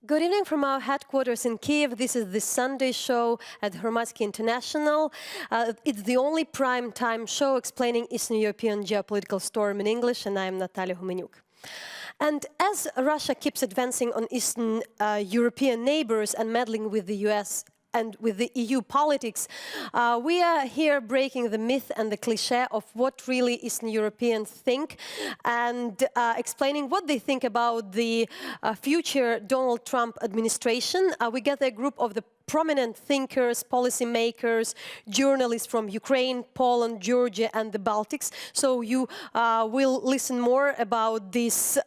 Good evening from our headquarters in Kyiv. This is the Sunday show at Hromadske International. It's the only prime-time show explaining Eastern European geopolitical storm in English, and I am Nataliya Gumenyuk. And as Russia keeps advancing on Eastern European neighbors and meddling with the US and with the EU politics, we are here breaking the myth and the cliché of what really Eastern Europeans think and explaining what they think about the future Donald Trump administration. We get a group of the prominent thinkers, policymakers, journalists from Ukraine, Poland, Georgia, and the Baltics. So you will listen more about this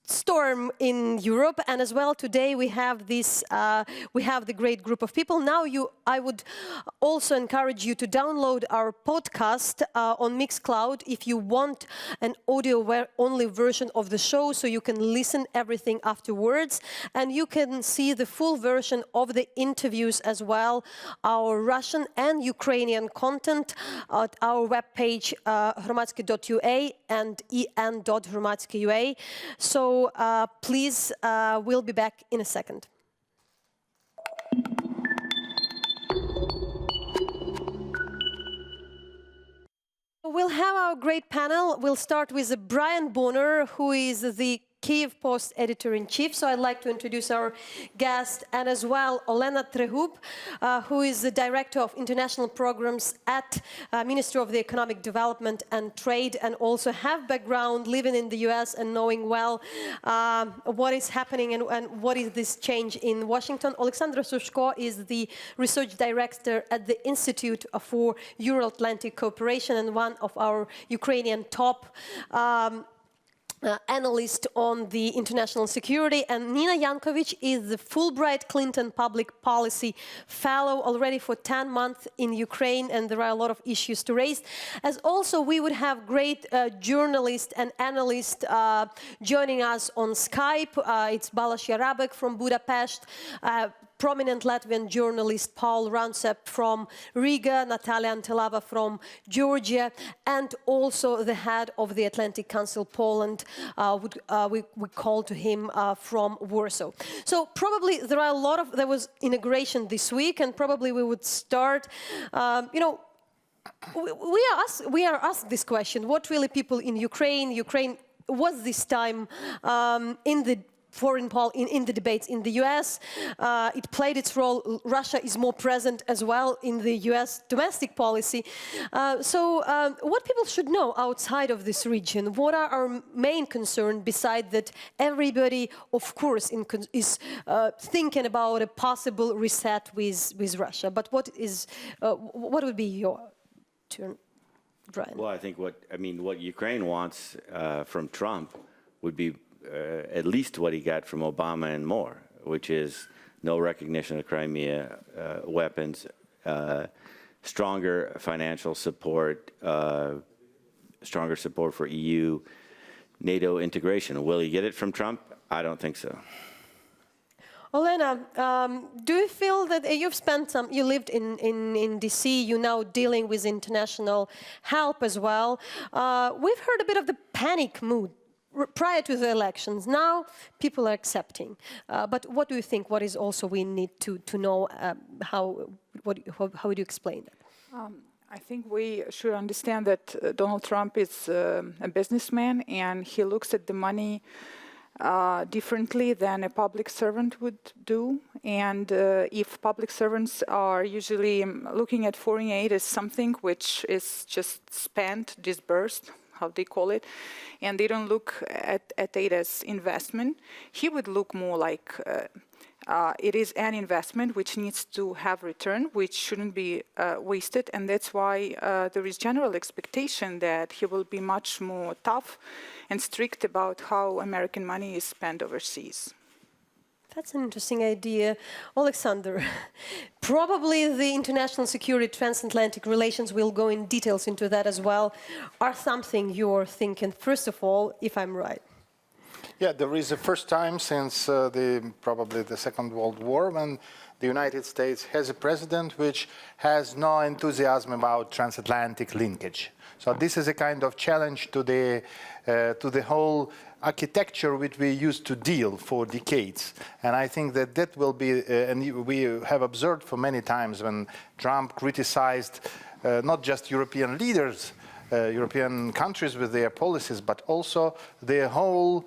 storm in Europe, and as well today we have this the great group of people. Now I would also encourage you to download our podcast on Mixcloud if you want an audio-only version of the show, so you can listen everything afterwards, and you can see the full version of the interviews as well, our Russian and Ukrainian content at our webpage hromadske.ua and en.hromadske.ua. So please, we'll be back in a second. We'll have our great panel. We'll start with Brian Bonner, who is the Kyiv Post editor-in-chief. So I'd like to introduce our guest, and as well Olena Trehub, who is the director of international programs at Ministry of the Economic Development and Trade, and also have background living in the US and knowing well what is happening and what is this change in Washington. Alexandra Sushko is the research director at the Institute for Euro-Atlantic Cooperation and one of our Ukrainian top analyst on the international security, and Nina Yankovic is the Fulbright Clinton Public Policy Fellow already for 10 months in Ukraine, and there are a lot of issues to raise. As also we would have great journalists and analysts joining us on Skype. It's Balazs Yarabek from Budapest, prominent Latvian journalist Paul Rancep from Riga, Nataliya from Georgia, and also the head of the Atlantic Council Poland, we call to him from Warsaw. So probably there was inauguration this week, and probably we would start, we are asked this question: what really people in Ukraine was this time in the in the debates in the US. It played its role. Russia is more present as well in the US domestic policy. So what people should know outside of this region? What are our main concerns, besides that everybody, of course, is thinking about a possible reset with Russia? But what would be your turn, Brian? Well, I think what Ukraine wants from Trump would be at least what he got from Obama and more, which is no recognition of Crimea, weapons, stronger financial support, stronger support for EU, NATO integration. Will he get it from Trump? I don't think so. Olena, do you feel that you lived in DC, you're now dealing with international help as well. We've heard a bit of the panic mood prior to the elections. Now people are accepting. But what do you think? What is also we need to know? How would you explain that? I think we should understand that Donald Trump is a businessman, and he looks at the money differently than a public servant would do. And if public servants are usually looking at foreign aid as something which is just spent, disbursed, how they call it, and they don't look at aid as investment, he would look more like it is an investment which needs to have return, which shouldn't be wasted, and that's why there is general expectation that he will be much more tough and strict about how American money is spent overseas. That's an interesting idea. Alexander, probably the international security, transatlantic relations, will go in details into that as well, are something you're thinking, first of all, if I'm right. Yeah, there is a first time since probably the Second World War when the United States has a president which has no enthusiasm about transatlantic linkage. So this is a kind of challenge to the whole architecture which we used to deal for decades. And I think that that will be, and we have observed for many times when Trump criticized not just European leaders, European countries with their policies, but also the whole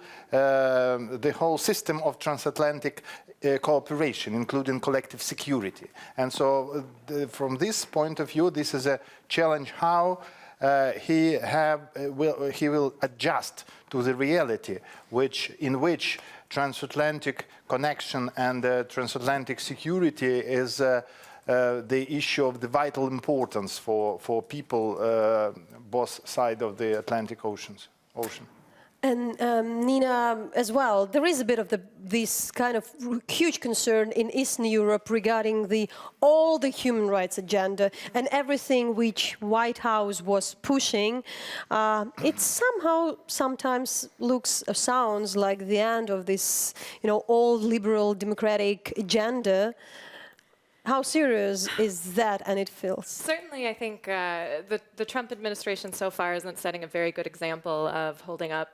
system of transatlantic cooperation, including collective security. And so from this point of view, this is a challenge how he will adjust to the reality in which transatlantic connection and transatlantic security is the issue of the vital importance for people both sides of the Atlantic Ocean. And Nina, as well, there is a bit of this kind of huge concern in Eastern Europe regarding all the human rights agenda and everything which White House was pushing. It somehow sometimes looks or sounds like the end of this, old liberal democratic agenda. How serious is that, and it feels? Certainly, I think the Trump administration so far isn't setting a very good example of holding up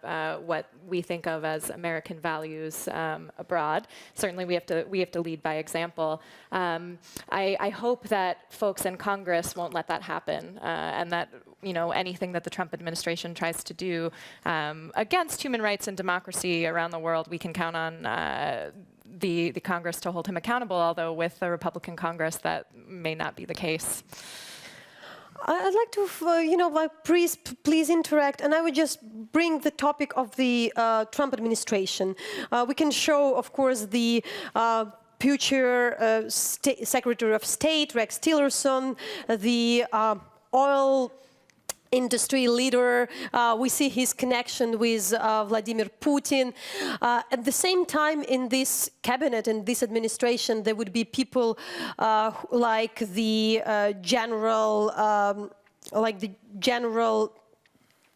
what we think of as American values abroad. Certainly, we have to lead by example. I hope that folks in Congress won't let that happen, and that anything that the Trump administration tries to do against human rights and democracy around the world, we can count on the Congress to hold him accountable, although with the Republican Congress that may not be the case. I'd like to, please interact, and I would just bring the topic of the Trump administration. We can show, of course, the future Secretary of State, Rex Tillerson, the oil industry leader. We see his connection with Vladimir Putin. At the same time, in this cabinet and this administration, there would be people like the general.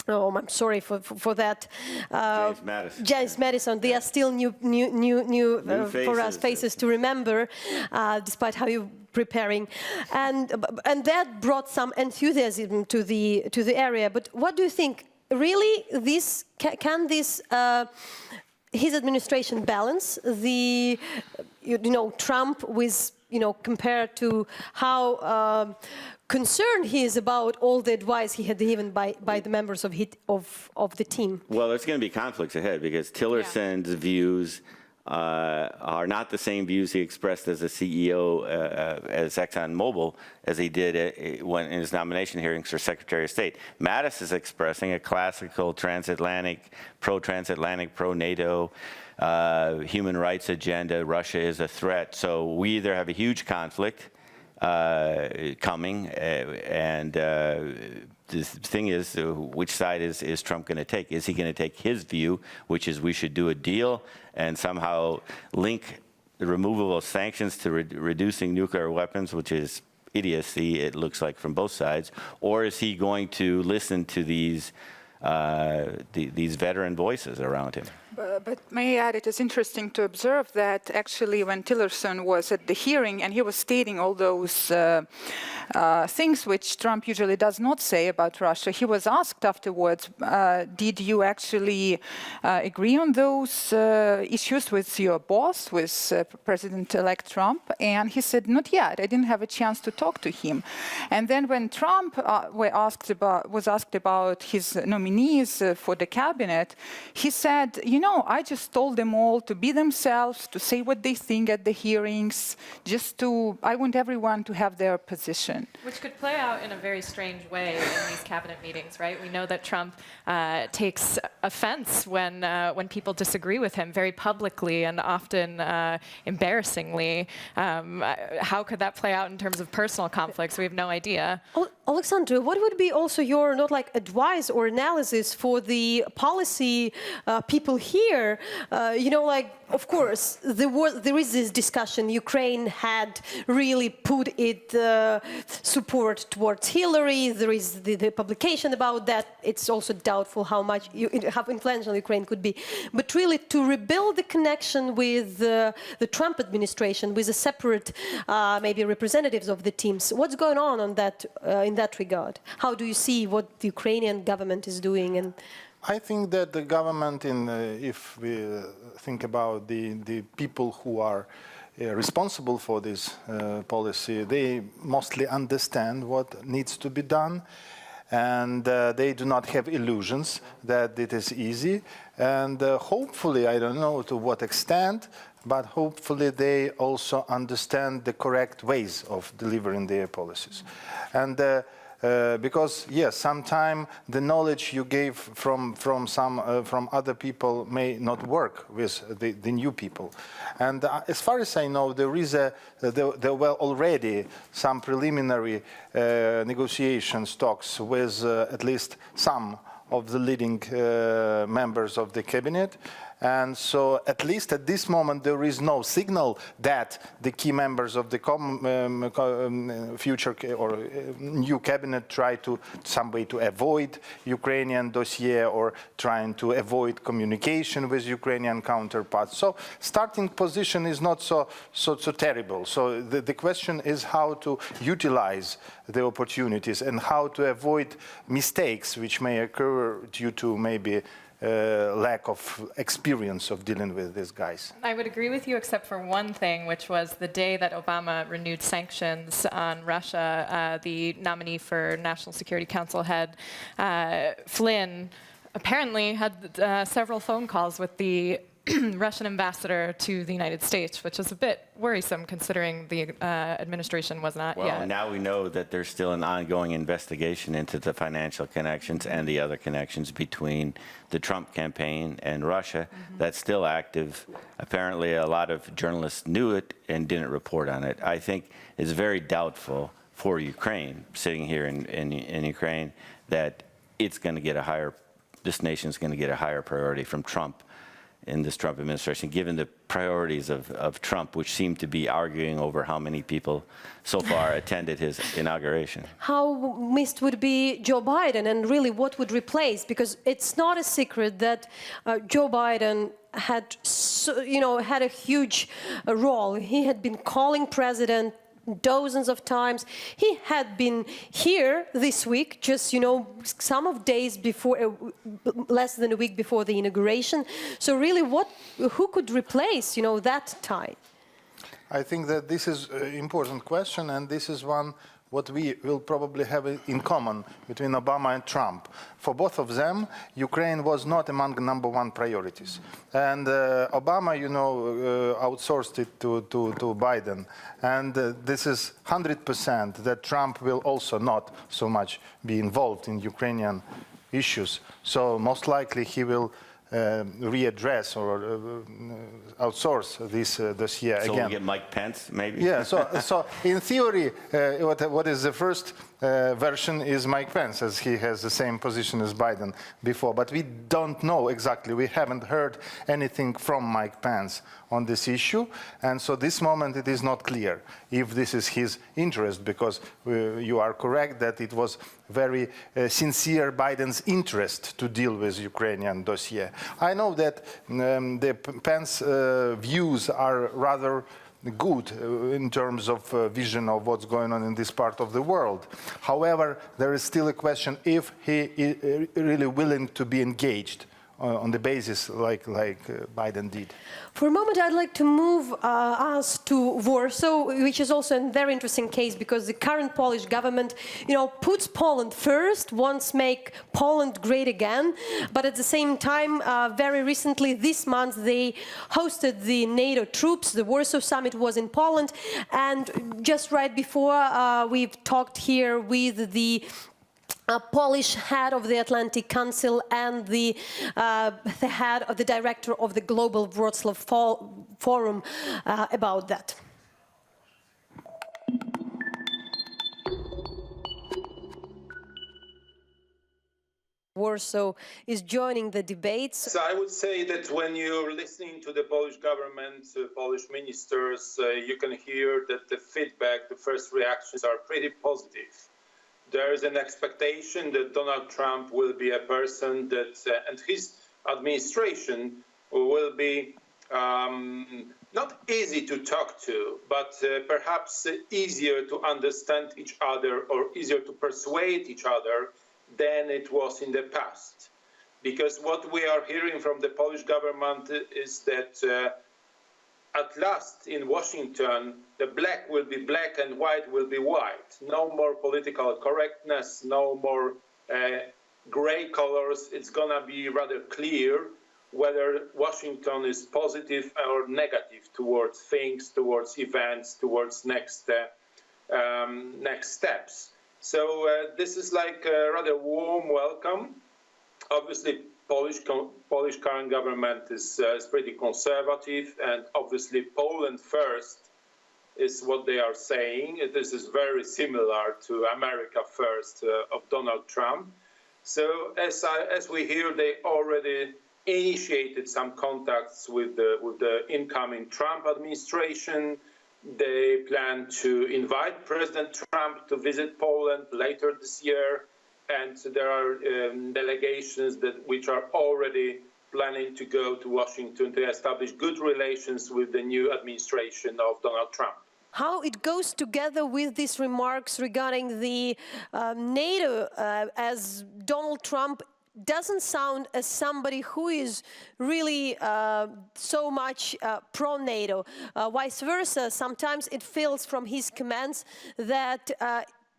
Oh, I'm sorry for that. James Madison. James Madison. They are still new for us faces to remember, despite how you preparing, and that brought some enthusiasm to the area. But what do you think? Really, can this his administration balance the Trump with compared to how concerned he is about all the advice he had given by the members of the team? Well, there's going to be conflicts ahead because Tillerson's views are not the same views he expressed as a CEO as ExxonMobil as he did when in his nomination hearings for Secretary of State. Mattis is expressing a classical transatlantic, pro-NATO, human rights agenda. Russia is a threat. So we either have a huge conflict coming, and the thing is, which side is Trump going to take? Is he going to take his view, which is we should do a deal and somehow link the removal of sanctions to reducing nuclear weapons, which is idiocy, it looks like, from both sides, or is he going to listen to these veteran voices around him? But may I add, it is interesting to observe that actually when Tillerson was at the hearing and he was stating all those things which Trump usually does not say about Russia, he was asked afterwards, did you actually agree on those issues with your boss, with President-elect Trump? And he said, not yet. I didn't have a chance to talk to him. And then when Trump was asked about his nominees for the cabinet, he said, I just told them all to be themselves, to say what they think at the hearings, I want everyone to have their position. Which could play out in a very strange way in these cabinet meetings, right? We know that Trump takes offense when people disagree with him very publicly and often embarrassingly. How could that play out in terms of personal conflicts? We have no idea. Alexandra, what would be also your advice or analysis for the policy people here here, of course, there is this discussion. Ukraine had really put its support towards Hillary. There is the publication about that. It's also doubtful how influential Ukraine could be. But really, to rebuild the connection with the Trump administration, with a separate, maybe representatives of the teams, what's going on that in that regard? How do you see what the Ukrainian government is doing? And I think that the government, if we think about the people who are responsible for this policy, they mostly understand what needs to be done, and they do not have illusions that it is easy. And hopefully, I don't know to what extent, but hopefully they also understand the correct ways of delivering their policies. And because yes, sometimes the knowledge you gave from other people may not work with the new people. And as far as I know, there were already some preliminary negotiations talks with at least some of the leading members of the cabinet. And so, at least at this moment, there is no signal that the key members of the future or new cabinet try to some way to avoid Ukrainian dossier or trying to avoid communication with Ukrainian counterparts. So, starting position is not so terrible. So, the question is how to utilize the opportunities and how to avoid mistakes which may occur due to maybe lack of experience of dealing with these guys. I would agree with you except for one thing, which was the day that Obama renewed sanctions on Russia, the nominee for National Security Council head, Flynn, apparently had several phone calls with the Russian ambassador to the United States, which is a bit worrisome considering the administration was not yet. Well, now we know that there's still an ongoing investigation into the financial connections and the other connections between the Trump campaign and Russia. That's still active. Apparently, a lot of journalists knew it and didn't report on it. I think it's very doubtful for Ukraine, sitting here in Ukraine, that it's going to get this nation's going to get a higher priority from Trump in this Trump administration, given the priorities of Trump, which seem to be arguing over how many people so far attended his inauguration. How missed would be Joe Biden, and really what would replace? Because it's not a secret that Joe Biden had, had a huge role. He had been calling president dozens of times. He had been here this week, just some of days before, less than a week before the inauguration. So really, who could replace that tie? I think that this is an important question, and this is one what we will probably have in common between Obama and Trump. For both of them, Ukraine was not among the #1 priorities. And Obama, outsourced it to Biden. And this is 100% that Trump will also not so much be involved in Ukrainian issues. So most likely he will readdress or outsource this dossier again. So we get Mike Pence, maybe? Yeah, so in theory, what is the first version is Mike Pence, as he has the same position as Biden before. But we don't know exactly. We haven't heard anything from Mike Pence on this issue. And so this moment it is not clear if this is his interest, because you are correct that it was very sincere Biden's interest to deal with Ukrainian dossier. I know that the Pence views are rather good in terms of vision of what's going on in this part of the world. However, there is still a question if he is really willing to be engaged on the basis like Biden did. For a moment, I'd like to move us to Warsaw, which is also a very interesting case because the current Polish government, puts Poland first, wants to make Poland great again. But at the same time, very recently, this month, they hosted the NATO troops. The Warsaw summit was in Poland. And just right before, we've talked here with the Polish head of the Atlantic Council and the head of the director of the Global Wrocław Forum about that. Warsaw is joining the debates. So I would say that when you're listening to the Polish government, Polish ministers, you can hear that the feedback, the first reactions are pretty positive. There is an expectation that Donald Trump will be a person that, and his administration will be not easy to talk to, but perhaps easier to understand each other or easier to persuade each other than it was in the past. Because what we are hearing from the Polish government is that at last in Washington, the black will be black and white will be white. No more political correctness, no more gray colors. It's going to be rather clear whether Washington is positive or negative towards things, towards events, towards next steps. So this is like a rather warm welcome. Obviously, Polish current government is pretty conservative, and obviously Poland first is what they are saying. This is very similar to America first of Donald Trump. So as we hear, they already initiated some contacts with the incoming Trump administration. They plan to invite President Trump to visit Poland later this year, and there are delegations which are already planning to go to Washington to establish good relations with the new administration of Donald Trump. How it goes together with these remarks regarding the NATO, as Donald Trump doesn't sound as somebody who is really so much pro-NATO. Vice versa, sometimes it feels from his comments that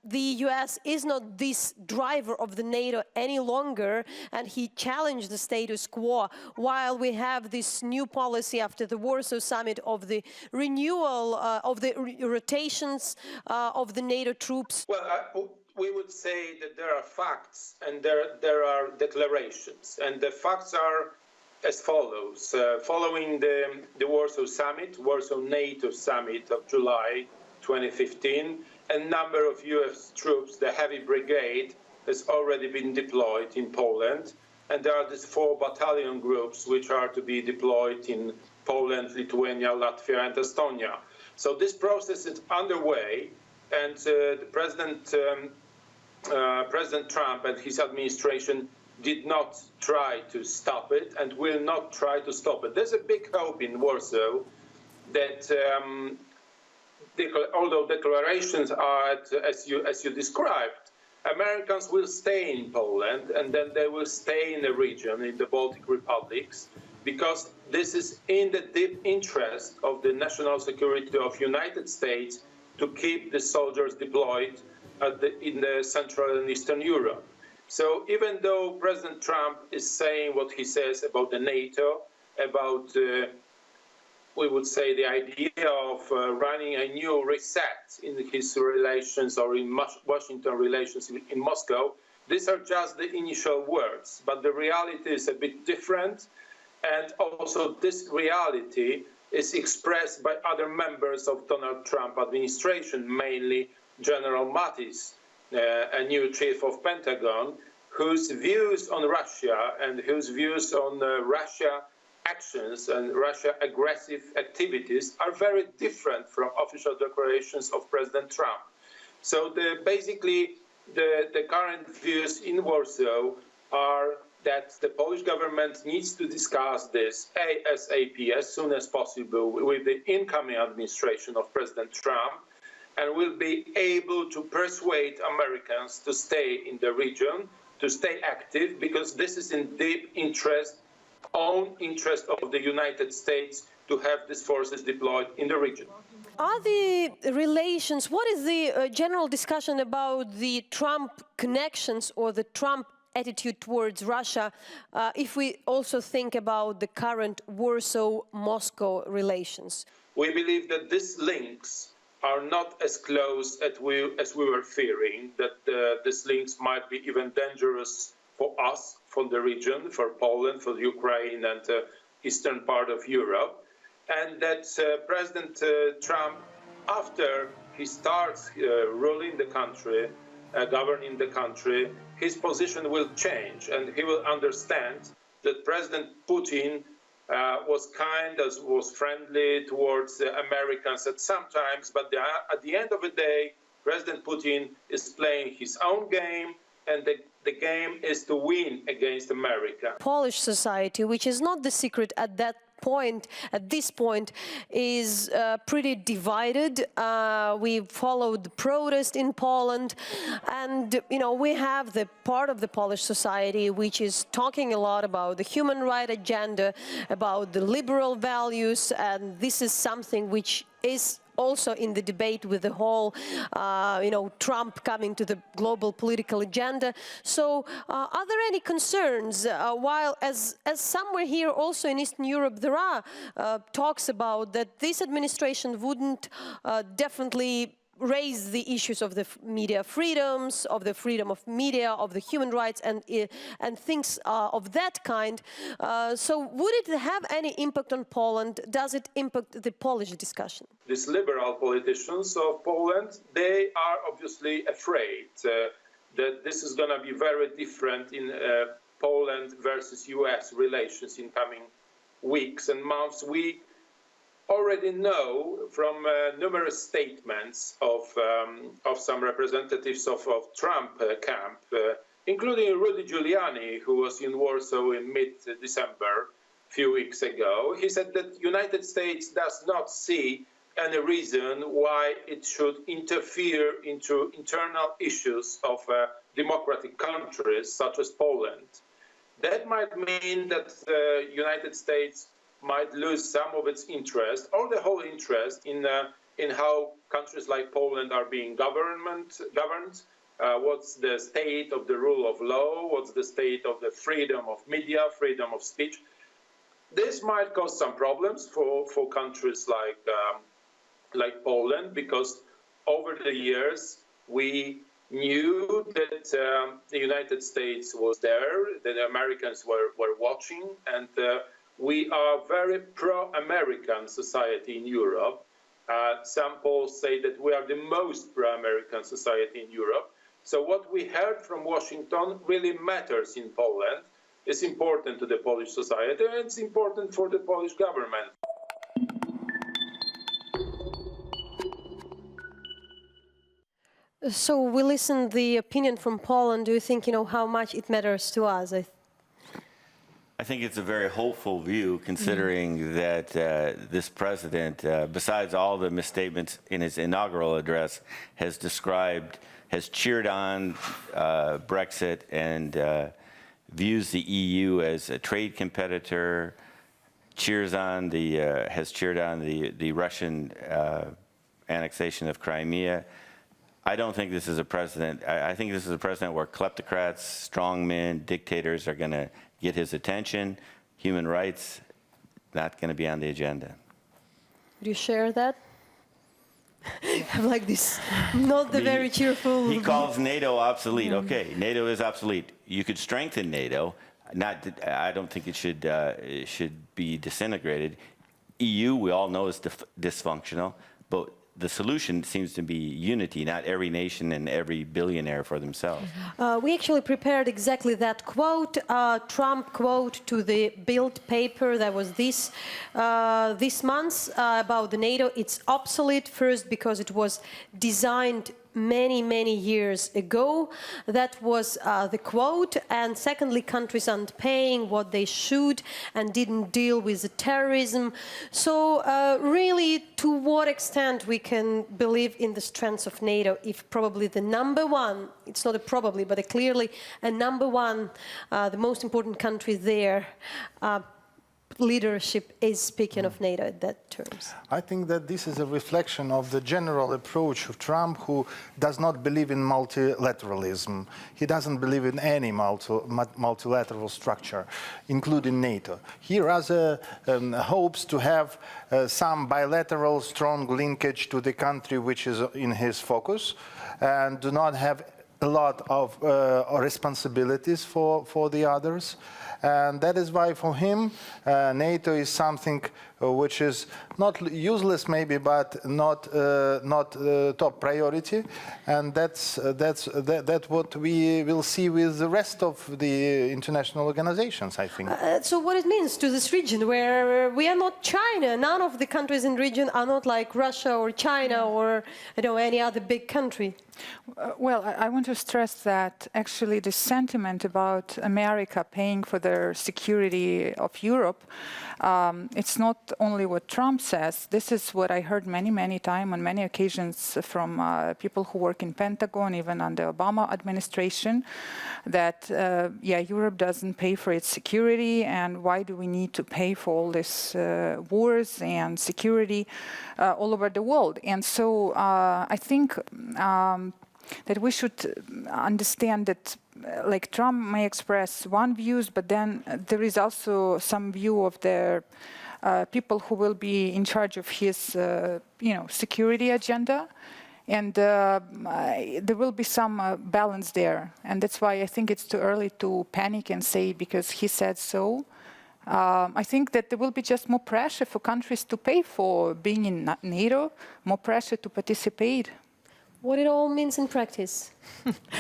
the US is not this driver of the NATO any longer, and he challenged the status quo, while we have this new policy after the Warsaw Summit of the renewal of the rotations of the NATO troops. Well, we would say that there are facts and there are declarations, and the facts are as follows. Following the Warsaw Summit, Warsaw NATO Summit of July 2015, a number of US troops, the Heavy Brigade, has already been deployed in Poland, and there are these 4 battalion groups which are to be deployed in Poland, Lithuania, Latvia, and Estonia. So this process is underway, and the President Trump and his administration did not try to stop it and will not try to stop it. There's a big hope in Warsaw that although declarations are, as you described, Americans will stay in Poland, and then they will stay in the region, in the Baltic republics, because this is in the deep interest of the national security of United States to keep the soldiers deployed in the Central and Eastern Europe. So even though President Trump is saying what he says about the NATO, about we would say the idea of running a new reset in his relations or in Washington relations in Moscow, these are just the initial words, but the reality is a bit different, and also this reality is expressed by other members of Donald Trump administration, mainly General Mattis, a new chief of Pentagon, whose views on Russia and whose views on Russia actions and Russia aggressive activities are very different from official declarations of President Trump. So basically the current views in Warsaw are that the Polish government needs to discuss this ASAP, as soon as possible, with the incoming administration of President Trump, and will be able to persuade Americans to stay in the region, to stay active, because this is in deep own interest of the United States to have these forces deployed in the region. Are the relations, what is the general discussion about the Trump connections or the Trump attitude towards Russia, if we also think about the current Warsaw-Moscow relations? We believe that these links are not as close as we were fearing, that these links might be even dangerous for us, for the region, for Poland, for Ukraine, and the eastern part of Europe, and that President Trump, after he starts ruling the country, governing the country, his position will change, and he will understand that President Putin was kind, was friendly towards Americans at some times, but at the end of the day, President Putin is playing his own game, and the game is to win against America. Polish society, which is not the secret at this point, is pretty divided. We followed the protest in Poland, and we have the part of the Polish society which is talking a lot about the human rights agenda, about the liberal values, and this is something which is also in the debate with the whole, Trump coming to the global political agenda. So are there any concerns, while as somewhere here also in Eastern Europe there are talks about that this administration wouldn't definitely raise the issues of the media freedoms, of the freedom of media, of the human rights, and things of that kind. So would it have any impact on Poland? Does it impact the Polish discussion? These liberal politicians of Poland, they are obviously afraid that this is going to be very different in Poland versus US relations in coming weeks and months. We already know from numerous statements of some representatives of Trump camp, including Rudy Giuliani, who was in Warsaw in mid-December, a few weeks ago. He said that the United States does not see any reason why it should interfere into internal issues of democratic countries such as Poland. That might mean that the United States might lose some of its interest, or the whole interest, in how countries like Poland are being governed, what's the state of the rule of law, what's the state of the freedom of media, freedom of speech. This might cause some problems for countries like Poland, because over the years we knew that the United States was there, that the Americans were watching, and we are very pro-American society in Europe. Some polls say that we are the most pro-American society in Europe. So what we heard from Washington really matters in Poland. It's important to the Polish society, and it's important for the Polish government. So we listened the opinion from Poland. Do you think, how much it matters to us? I think it's a very hopeful view, considering that this president, besides all the misstatements in his inaugural address, has cheered on Brexit and views the EU as a trade competitor, has cheered on the Russian annexation of Crimea. I don't think this is a president. I think this is a president where kleptocrats, strongmen, dictators are going to get his attention. Human rights, not going to be on the agenda. Do you share that? I'm like this, not the very cheerful. He calls NATO obsolete. Okay, NATO is obsolete. You could strengthen NATO. I don't think it should be disintegrated. EU, we all know, is dysfunctional, but the solution seems to be unity, not every nation and every billionaire for themselves. We actually prepared exactly that quote, Trump quote to the Bild paper that was this month about the NATO. It's obsolete, first because it was designed many years ago. That was the quote. And secondly, countries aren't paying what they should and didn't deal with the terrorism. So really, to what extent we can believe in the strength of NATO if probably the number one, it's not a probably, but clearly a number one, the most important country there, leadership is speaking of NATO in that terms. I think that this is a reflection of the general approach of Trump, who does not believe in multilateralism. He doesn't believe in any multilateral structure, including NATO. He rather hopes to have some bilateral strong linkage to the country which is in his focus, and do not have a lot of responsibilities for the others. And that is why, for him, NATO is something which is not useless maybe, but not top priority, and that's what we will see with the rest of the international organizations, I think. So what it means to this region, where we are not China, none of the countries in the region are not like Russia or China or any other big country. Well, I want to stress that actually the sentiment about America paying for the security of Europe, it's not only what Trump says. This is what I heard many times on many occasions from people who work in Pentagon, even under Obama administration, that Europe doesn't pay for its security, and why do we need to pay for all these wars and security all over the world? And so I think that we should understand that like Trump may express one views, but then there is also some view of the people who will be in charge of his security agenda. And there will be some balance there. And that's why I think it's too early to panic and say because he said so. I think that there will be just more pressure for countries to pay for being in NATO, more pressure to participate. What it all means in practice,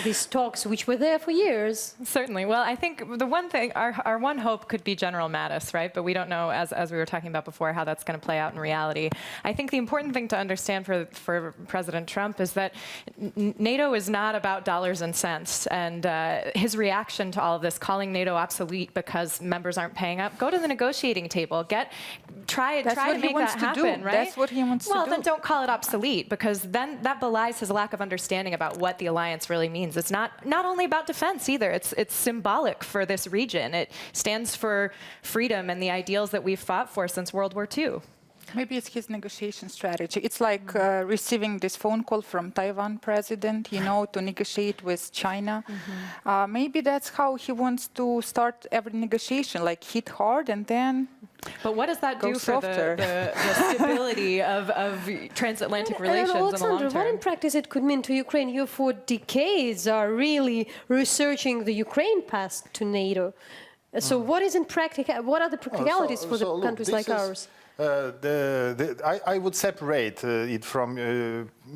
these talks, which were there for years. Certainly. Well, I think the one thing, our one hope could be General Mattis, right? But we don't know, as we were talking about before, how that's going to play out in reality. I think the important thing to understand for President Trump is that NATO is not about dollars and cents. And his reaction to all of this, calling NATO obsolete because members aren't paying up, go to the negotiating table, try to make that happen, right? That's what he wants to do. Well, then don't call it obsolete, because then that belies his lack of understanding about what the alliance really means. It's not only about defense either. It's symbolic for this region. It stands for freedom and the ideals that we've fought for since World War II. Maybe it's his negotiation strategy. It's like receiving this phone call from Taiwan president, to negotiate with China. Maybe that's how he wants to start every negotiation, like hit hard and then But what does that do for the stability of transatlantic relations in the long term? What in practice it could mean to Ukraine? You for decades are really researching the Ukraine path to NATO. So what is in what are the practicalities for the countries like ours? I would separate it from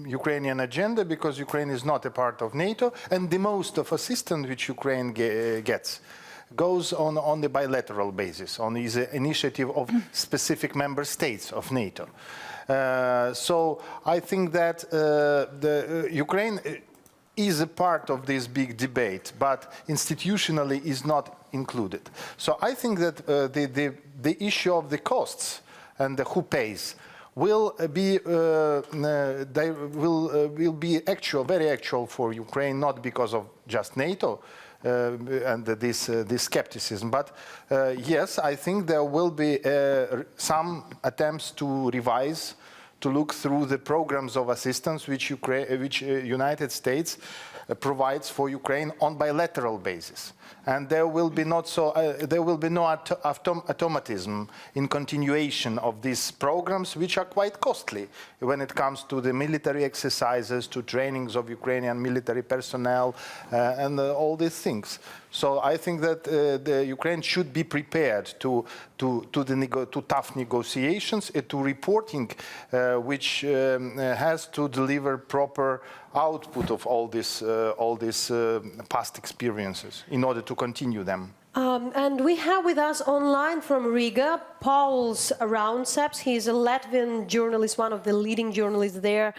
Ukrainian agenda, because Ukraine is not a part of NATO, and the most of assistance which Ukraine gets goes on the bilateral basis, on the initiative of specific member states of NATO. So I think that Ukraine is a part of this big debate, but institutionally is not included. So I think that the issue of the costs and the who pays will be very actual for Ukraine, not because of just NATO and this skepticism, but yes, I think there will be some attempts to revise, to look through the programs of assistance which United States provides for Ukraine on bilateral basis. And there will be no automatism in continuation of these programs, which are quite costly when it comes to the military exercises, to trainings of Ukrainian military personnel, and all these things. So I think that the Ukraine should be prepared to tough negotiations, to reporting, which has to deliver proper output of all these past experiences in order to continue them. And we have with us online from Riga, Pauls Raunceps. He's a Latvian journalist, one of the leading journalists there.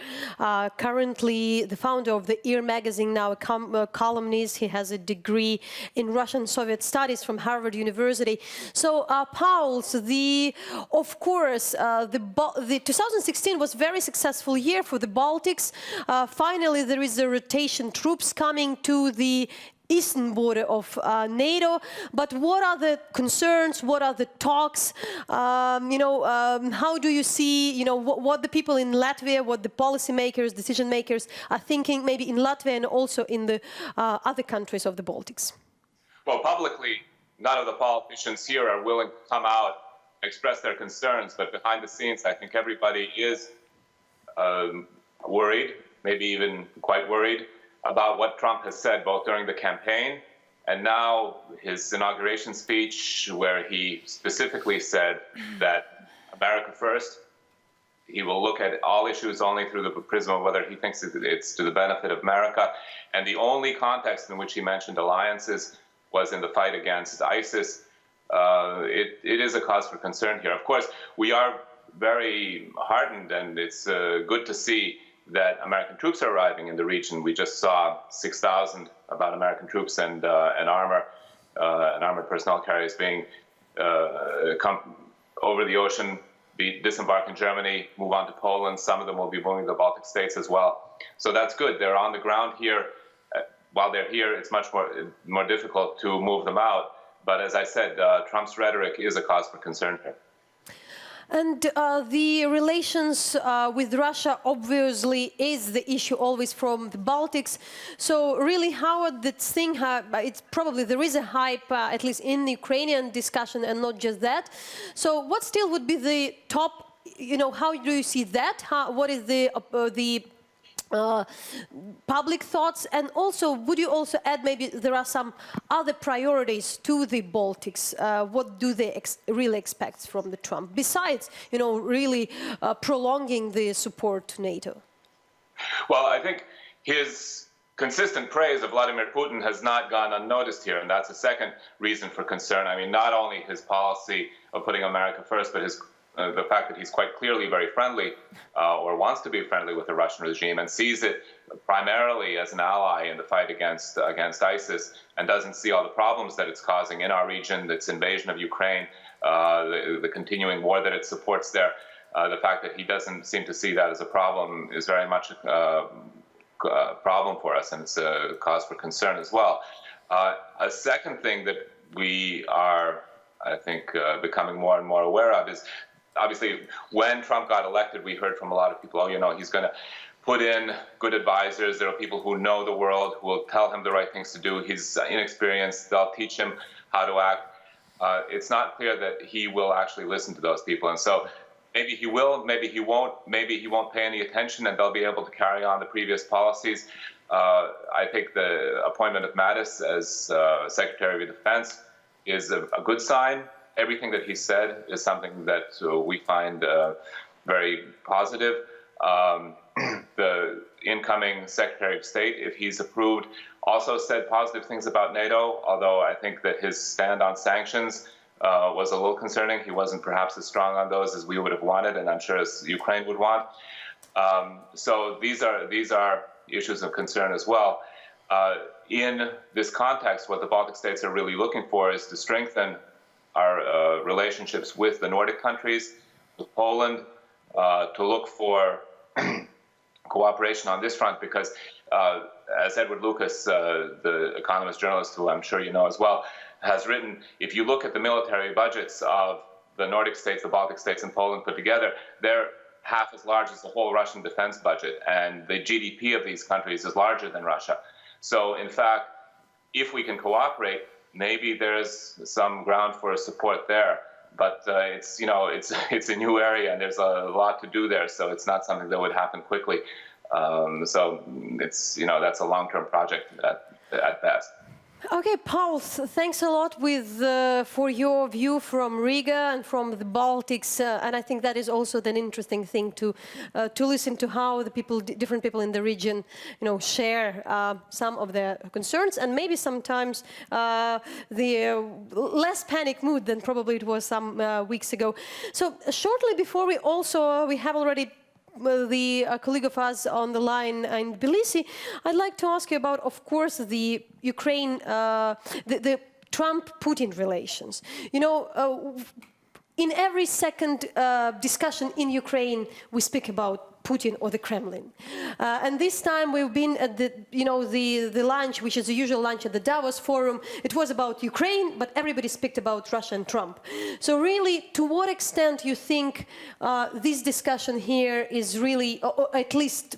Currently the founder of the EAR magazine, now a columnist. He has a degree in Russian Soviet studies from Harvard University. So Pauls, of course, the 2016 was a very successful year for the Baltics. Finally, there is a rotation, troops coming to the eastern border of NATO, but what are the concerns? What are the talks? How do you see, what the people in Latvia, what the policymakers, decision makers are thinking, maybe in Latvia and also in the other countries of the Baltics? Well, publicly, none of the politicians here are willing to come out and express their concerns, but behind the scenes, I think everybody is worried, maybe even quite worried, about what Trump has said both during the campaign and now his inauguration speech, where he specifically said that America first. He will look at all issues only through the prism of whether he thinks it's to the benefit of America. And the only context in which he mentioned alliances was in the fight against ISIS. It is a cause for concern here. Of course, we are very heartened, and it's good to see that American troops are arriving in the region. We just saw 6,000 about American troops and armored personnel carriers being come over the ocean, disembark in Germany, move on to Poland. Some of them will be moving to the Baltic states as well. So that's good. They're on the ground here. While they're here, it's much more difficult to move them out. But as I said, Trump's rhetoric is a cause for concern here. And the relations with Russia obviously is the issue always from the Baltics. So really, how this thing, it's probably there is a hype, at least in the Ukrainian discussion, and not just that. So what still would be the top, how do you see that? What is the public thoughts? And also, would you also add maybe there are some other priorities to the Baltics? What do they really expect from the Trump, besides, really prolonging the support to NATO? Well, I think his consistent praise of Vladimir Putin has not gone unnoticed here, and that's a second reason for concern. I mean, not only his policy of putting America first, but the fact that he's quite clearly very friendly or wants to be friendly with the Russian regime and sees it primarily as an ally in the fight against ISIS, and doesn't see all the problems that it's causing in our region, its invasion of Ukraine, the continuing war that it supports there. The fact that he doesn't seem to see that as a problem is very much a problem for us, and it's a cause for concern as well. A second thing that we are, I think, becoming more and more aware of is, obviously, when Trump got elected, we heard from a lot of people, he's going to put in good advisors. There are people who know the world, who will tell him the right things to do. He's inexperienced. They'll teach him how to act. It's not clear that he will actually listen to those people. And so maybe he will, maybe he won't. Maybe he won't pay any attention, and they'll be able to carry on the previous policies. I think the appointment of Mattis as Secretary of Defense is a good sign. Everything that he said is something that we find very positive. The incoming Secretary of State, if he's approved, also said positive things about NATO, although I think that his stand on sanctions was a little concerning. He wasn't perhaps as strong on those as we would have wanted, and I'm sure as Ukraine would want. So these are issues of concern as well. In this context, what the Baltic states are really looking for is to strengthen our relationships with the Nordic countries, with Poland, to look for cooperation on this front, because as Edward Lucas, the economist journalist who I'm sure you know as well, has written, if you look at the military budgets of the Nordic states, the Baltic states, and Poland put together, they're half as large as the whole Russian defense budget, and the GDP of these countries is larger than Russia. So in fact, if we can cooperate, maybe there's some ground for support there, but it's a new area and there's a lot to do there, so it's not something that would happen quickly. So it's that's a long-term project at best. Okay, Paul, thanks a lot for your view from Riga and from the Baltics, and I think that is also an interesting thing to listen to how the different people in the region, share some of their concerns, and maybe sometimes the less panic mood than probably it was some weeks ago. So shortly before we have already the colleague of us on the line in Tbilisi, I'd like to ask you about, of course, the Ukraine, the Trump-Putin relations. In every second discussion in Ukraine, we speak about Putin or the Kremlin. And this time we've been at the lunch, which is the usual lunch at the Davos Forum. It was about Ukraine, but everybody spoke about Russia and Trump. So really, to what extent you think this discussion here is really, or at least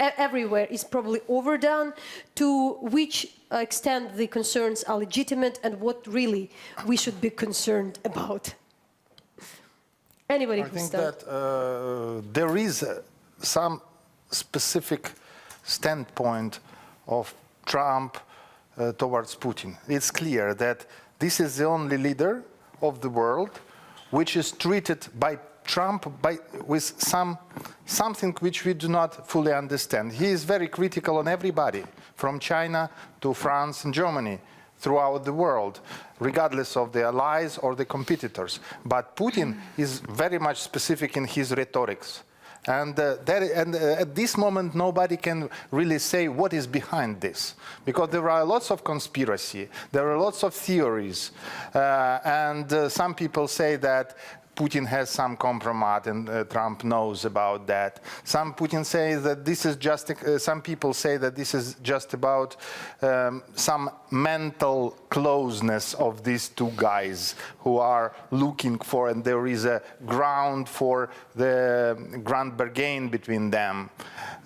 everywhere, is probably overdone? To which extent the concerns are legitimate, and what really we should be concerned about? Anybody I think that there is some specific standpoint of Trump towards Putin. It's clear that this is the only leader of the world which is treated by Trump with something which we do not fully understand. He is very critical on everybody, from China to France and Germany, throughout the world, regardless of the allies or the competitors. But Putin is very much specific in his rhetorics. And at this moment, nobody can really say what is behind this, because there are lots of conspiracy, there are lots of theories, and some people say that Putin has some compromise, and Trump knows about that. Some people say that this is just about some mental closeness of these two guys who are looking for, and there is a ground for the grand bargain between them.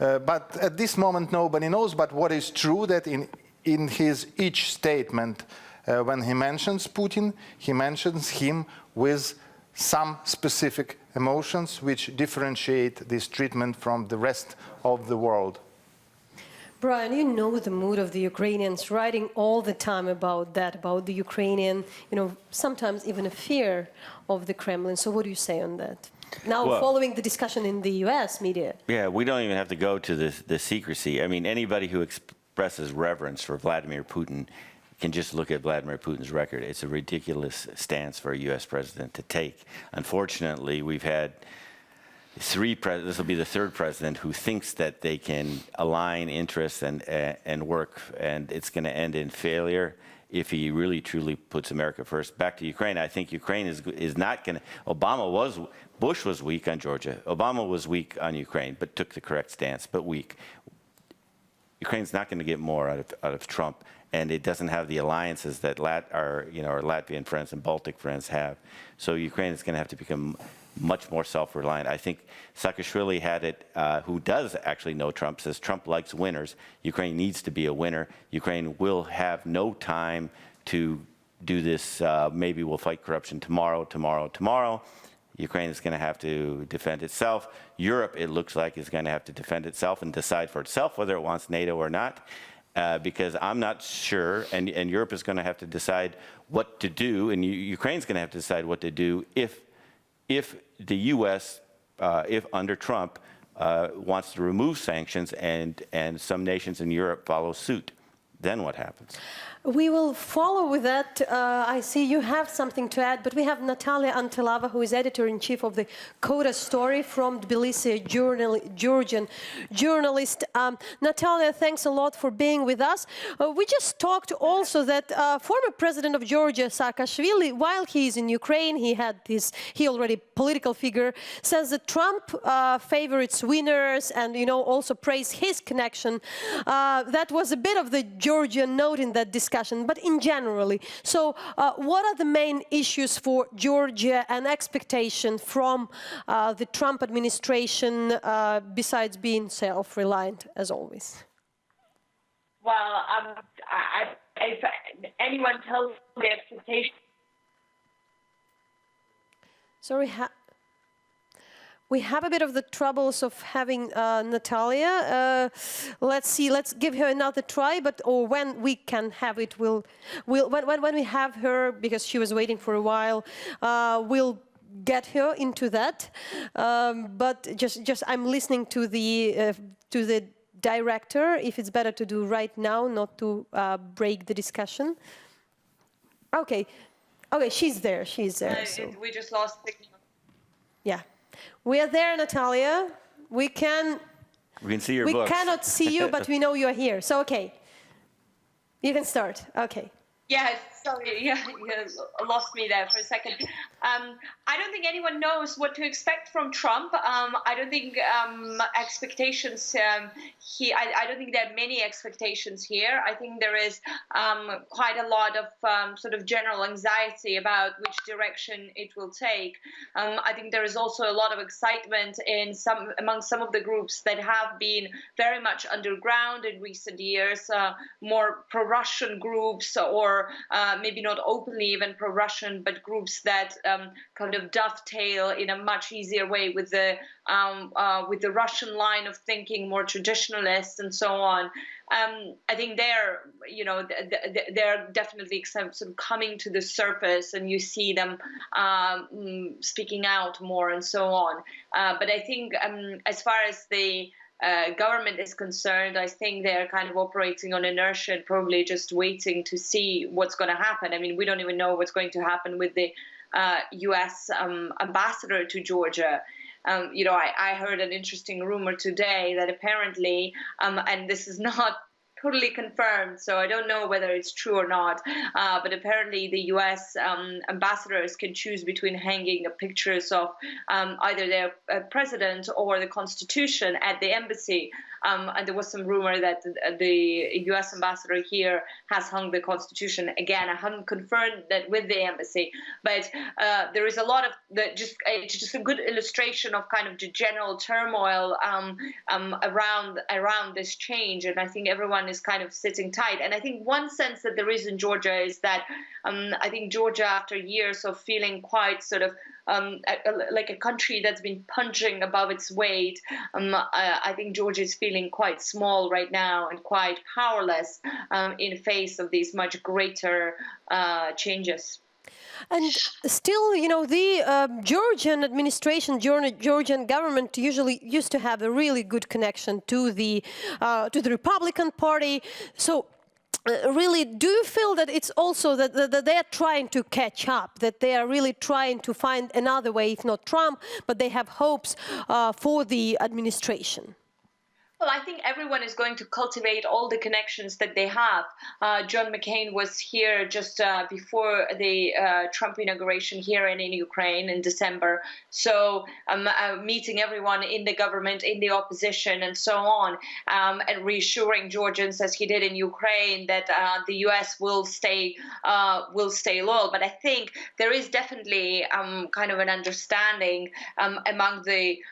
But at this moment, nobody knows. But what is true that in his each statement, when he mentions Putin, he mentions him with some specific emotions which differentiate this treatment from the rest of the world. Brian, you know the mood of the Ukrainians, writing all the time about that, about the Ukrainian, sometimes even a fear of the Kremlin. So what do you say on that? Now, following the discussion in the US media. Yeah, we don't even have to go to the secrecy. I mean, anybody who expresses reverence for Vladimir Putin can just look at Vladimir Putin's record. It's a ridiculous stance for a U.S. president to take. Unfortunately, we've had this will be the third president who thinks that they can align interests and work, and it's going to end in failure if he really truly puts America first. Back to Ukraine, I think Ukraine is not going to. Bush was weak on Georgia. Obama was weak on Ukraine, but took the correct stance, but weak. Ukraine's not going to get more out of Trump, and it doesn't have the alliances that our Latvian friends and Baltic friends have. So Ukraine is going to have to become much more self-reliant. I think Saakashvili had it, who does actually know Trump, says Trump likes winners. Ukraine needs to be a winner. Ukraine will have no time to do this, maybe we'll fight corruption tomorrow. Ukraine is going to have to defend itself. Europe, it looks like, is going to have to defend itself and decide for itself whether it wants NATO or not, because I'm not sure, and Europe is going to have to decide what to do, and Ukraine's going to have to decide what to do if the U.S., if under Trump, wants to remove sanctions and some nations in Europe follow suit. Then what happens? We will follow with that. I see you have something to add, but we have Nataliya, who is editor-in-chief of the Coda Story from Tbilisi, Georgian journalist. Nataliya, thanks a lot for being with us. We just talked also that former president of Georgia, Saakashvili, while he is in Ukraine, he already political figure, says that Trump favors winners and, also praised his connection. That was a bit of the Georgian note in that discussion. But in generally, so what are the main issues for Georgia and expectation from the Trump administration besides being self-reliant, as always? Well, if anyone tells the expectation... Sorry, we have a bit of the troubles of having Nataliya. Let's see. Let's give her another try. Or when we can have it, when we have her, because she was waiting for a while, we'll get her into that. But just I'm listening to the director. If it's better to do right now, not to break the discussion. Okay, she's there. So. We just lost signal. Yeah. We are there, Nataliya. We can see your books. We cannot see you, but we know you are here. So, okay. You can start. Okay. Yeah, sorry, you lost me there for a second. I don't think anyone knows what to expect from Trump. I don't think expectations I don't think there are many expectations here. I think there is quite a lot of sort of general anxiety about which direction it will take. I think there is also a lot of excitement among some of the groups that have been very much underground in recent years, more pro-Russian groups or maybe not openly even pro-Russian, but groups that kind of dovetail in a much easier way with the Russian line of thinking, more traditionalist and so on. I think they're definitely sort of coming to the surface, and you see them speaking out more and so on. But I think as far as the government is concerned, I think they're kind of operating on inertia and probably just waiting to see what's going to happen. I mean, we don't even know what's going to happen with the U.S. Ambassador to Georgia. I heard an interesting rumor today that apparently, and this is not totally confirmed, so I don't know whether it's true or not, but apparently the U.S. ambassadors can choose between hanging pictures of either their president or the Constitution at the embassy. And there was some rumor that the U.S. ambassador here has hung the Constitution. Again, I haven't confirmed that with the embassy, but there is a lot of just a good illustration of kind of the general turmoil around this change. And I think everyone is kind of sitting tight. And I think one sense that there is in Georgia is that I think Georgia, after years of feeling quite sort of like a country that's been punching above its weight, I think Georgia is feeling quite small right now and quite powerless in face of these much greater changes. And still, the Georgian administration, Georgian government usually used to have a really good connection to the Republican Party. So really, do you feel that it's also that they are trying to catch up, that they are really trying to find another way, if not Trump, but they have hopes for the administration? Well, I think everyone is going to cultivate all the connections that they have. John McCain was here just before the Trump inauguration here and in Ukraine in December. So meeting everyone in the government, in the opposition, and so on, and reassuring Georgians, as he did in Ukraine, that the U.S. will stay loyal. But I think there is definitely kind of an understanding among the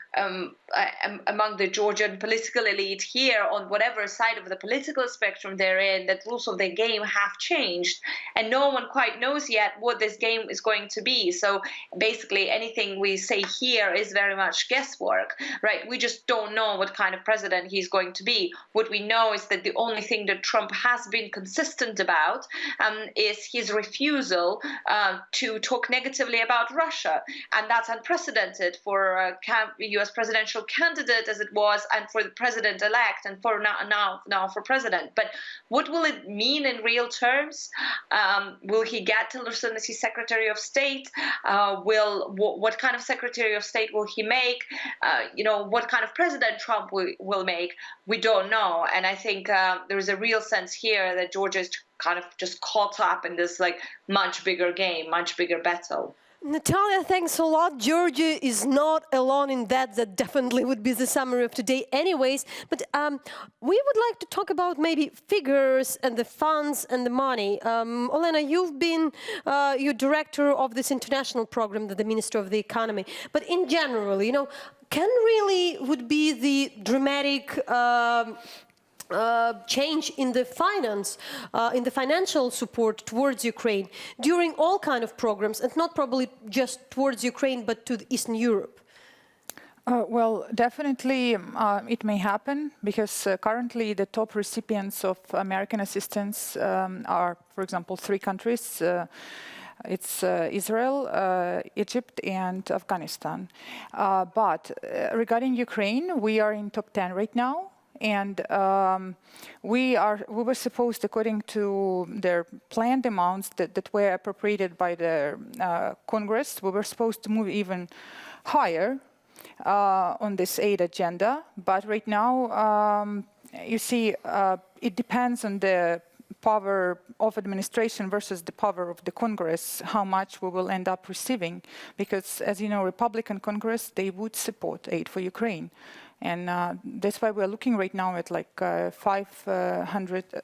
Georgian political elite here, on whatever side of the political spectrum they're in, that rules of the game have changed, and no one quite knows yet what this game is going to be. So basically anything we say here is very much guesswork, right? We just don't know what kind of president he's going to be. What we know is that the only thing that Trump has been consistent about is his refusal to talk negatively about Russia, and that's unprecedented for a U.S. presidential candidate as it was, and for the president-elect, and for now for president. But what will it mean in real terms? Will he get Tillerson as his Secretary of State? What kind of Secretary of State will he make? What kind of president Trump will make? We don't know. And I think there is a real sense here that Georgia is kind of just caught up in this like much bigger game, much bigger battle. Nataliya, thanks a lot. Georgia is not alone in that. That definitely would be the summary of today anyways. But we would like to talk about maybe figures and the funds and the money. Olena, you've been you're director of this international program, the Minister of the Economy. But in general, can really would be the dramatic change in the financial support towards Ukraine during all kind of programs, and not probably just towards Ukraine, but to Eastern Europe? Well, definitely it may happen, because currently the top recipients of American assistance are, for example, 3 countries. It's Israel, Egypt, and Afghanistan. But regarding Ukraine, we are in top 10 right now. And we were supposed, according to their planned amounts that were appropriated by the Congress, we were supposed to move even higher on this aid agenda. But right now, you see, it depends on the power of administration versus the power of the Congress, how much we will end up receiving. Because, as you know, Republican Congress, they would support aid for Ukraine. And that's why we're looking right now at like $500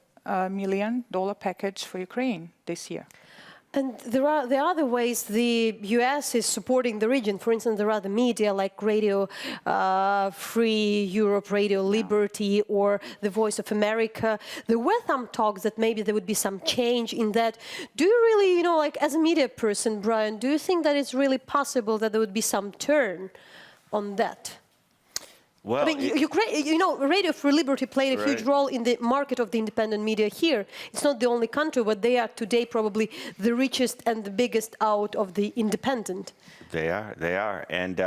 million package for Ukraine this year. And there are other ways the U.S. is supporting the region. For instance, there are the media like Radio Free Europe, Radio Liberty, or the Voice of America. There were some talks that maybe there would be some change in that. Do you really, like as a media person, Brian, do you think that it's really possible that there would be some turn on that? Well, I mean, Radio Free Liberty played a huge role in the market of the independent media here. It's not the only country, but they are today probably the richest and the biggest out of the independent. They are. And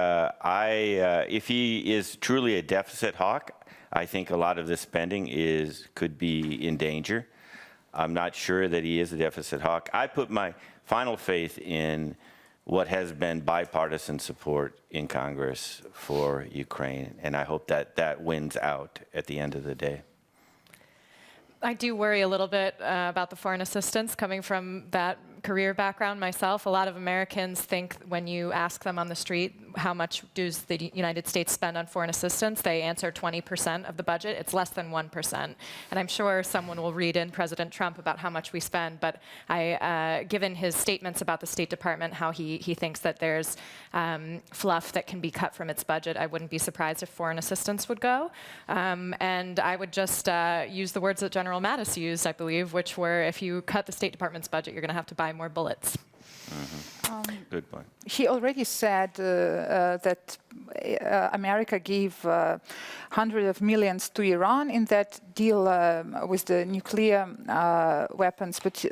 if he is truly a deficit hawk, I think a lot of this spending could be in danger. I'm not sure that he is a deficit hawk. I put my final faith in what has been bipartisan support in Congress for Ukraine, and I hope that wins out at the end of the day. I do worry a little bit about the foreign assistance coming from that career background myself. A lot of Americans think when you ask them on the street how much does the United States spend on foreign assistance, they answer 20% of the budget. It's less than 1%. And I'm sure someone will read in President Trump about how much we spend, but given his statements about the State Department, how he thinks that there's fluff that can be cut from its budget, I wouldn't be surprised if foreign assistance would go. And I would just use the words that General Mattis used, I believe, which were, if you cut the State Department's budget, you're going to have to buy more bullets. Good point. He already said that America gave hundreds of millions to Iran in that deal with the nuclear weapons, but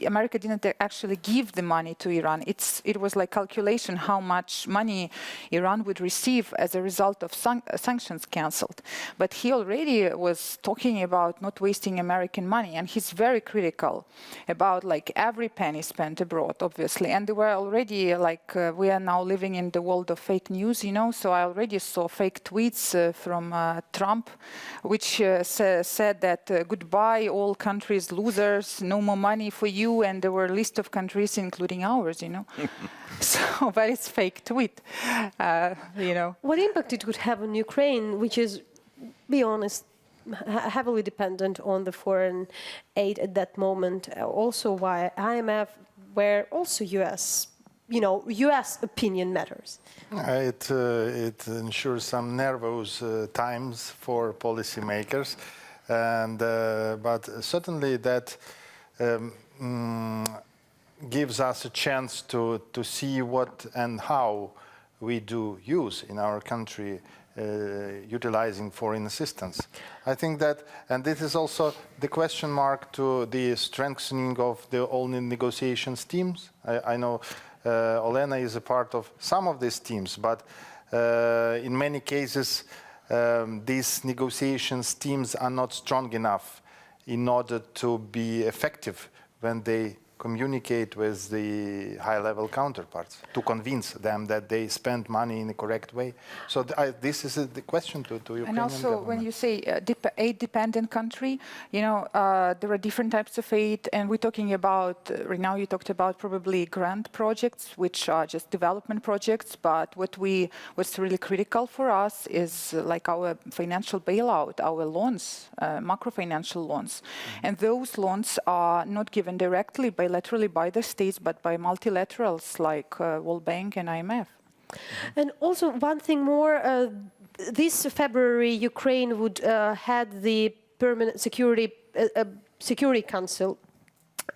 America didn't actually give the money to Iran. It was like calculation how much money Iran would receive as a result of sanctions cancelled. But he already was talking about not wasting American money, and he's very critical about like every penny spent abroad, obviously. And there were already like we are now living in the world of fake news, so I already saw fake tweets from Trump, which said that goodbye all countries losers, no more money for you, and there were a list of countries including ours, So, but it's fake tweet, What impact it could have on Ukraine, which is, be honest, heavily dependent on the foreign aid at that moment, also why IMF, where also U.S. U.S. opinion matters. It ensures some nervous times for policymakers, and but certainly that gives us a chance to see what and how we do use in our country utilizing foreign assistance. I think that, and this is also the question mark to the strengthening of the all negotiations teams. I know Olena is a part of some of these teams, but in many cases these negotiations teams are not strong enough in order to be effective when they communicate with the high-level counterparts to convince them that they spend money in the correct way. So this is the question to Ukrainian And also, government. when you say aid-dependent country, there are different types of aid, and we're talking about, right now you talked about probably grant projects, which are just development projects, but what's really critical for us is like our financial bailout, our loans, macro-financial loans. And those loans are not given directly bilaterally by the states, but by multilaterals like World Bank and IMF. And also one thing more, this February Ukraine would had the permanent security council